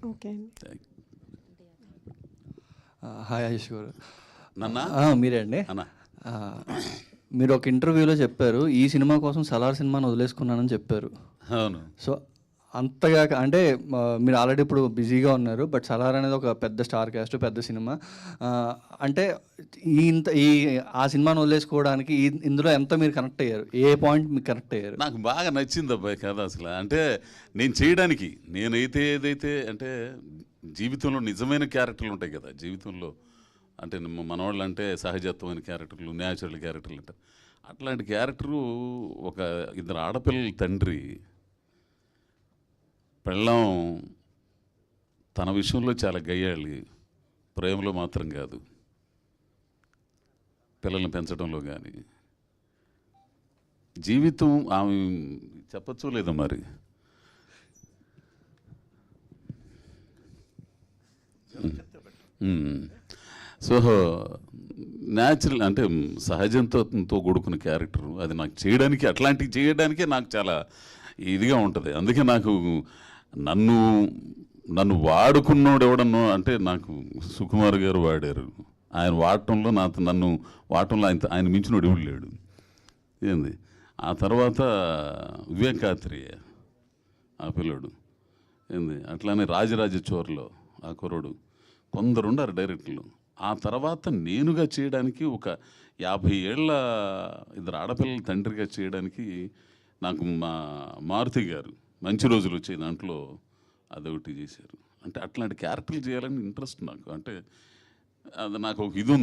Okay అండి. Hi ఆయుష్ గారు. నన్నా మీరే అండి. అన్న మీరు ఒక ఇంటర్వ్యూలో చెప్పారు, ఈ సినిమా కోసం సలార్ సినిమాని వదిలేసుకున్నానని చెప్పారు. అవును. సో అంతగా అంటే మీరు ఆల్రెడీ ఇప్పుడు బిజీగా ఉన్నారు, బట్ సలార్ అనేది ఒక పెద్ద స్టార్ క్యాస్ట్, పెద్ద సినిమా. అంటే ఈ ఆ సినిమాని వదిలేసుకోవడానికి ఇందులో ఎంత మీరు కనెక్ట్ అయ్యారు? ఏ పాయింట్ మీకు కనెక్ట్ అయ్యారు? నాకు బాగా నచ్చింది అబ్బాయి కథ అసలు. అంటే నేను చేయడానికి నేనైతే ఏదైతే అంటే జీవితంలో నిజమైన క్యారెక్టర్లు ఉంటాయి కదా జీవితంలో, అంటే మనవాళ్ళు అంటే సహజత్వమైన క్యారెక్టర్లు, న్యాచురల్ క్యారెక్టర్లు అంటారు. అట్లాంటి క్యారెక్టరు ఒక ఇద్దరు ఆడపిల్లల తండ్రి పెళ్ళాం తన విషయంలో చాలా గయ్యాళి, ప్రేమలో మాత్రం కాదు, పిల్లల్ని పెంచడంలో కానీ. జీవితం ఆమె చెప్పచ్చో లేదో మరి. సో న్యాచురల్ అంటే సహజంతో కూడుకున్న క్యారెక్టరు అది నాకు చేయడానికి, అట్లాంటివి చేయడానికే నాకు చాలా ఇదిగా ఉంటుంది. అందుకే నాకు నన్ను వాడుకున్నోడు ఎవడన్నో అంటే నాకు సుకుమార్ గారు వాడారు. ఆయన వాడటంలో నన్ను వాడటంలో ఆయన మించినోడు ఎవడు లేడు. ఏంది ఆ తర్వాత వివేకాత్రేయ ఆ పిల్లడు, ఏంది అట్లానే రాజరాజ చోర్లో ఆ కుర్రోడు, కొందరుండారు డైరెక్టర్లు. ఆ తర్వాత నేనుగా చేయడానికి ఒక 50 ఏళ్ళ ఇద్దరు ఆడపిల్లల తండ్రిగా చేయడానికి నాకు మా మారుతి గారు మంచి రోజులు వచ్చాయి దాంట్లో అదొకటి చేశారు. అంటే అట్లాంటి క్యారెక్టర్లు చేయాలని ఇంట్రెస్ట్ నాకు. అంటే అది నాకు ఒక ఇది ఉంది.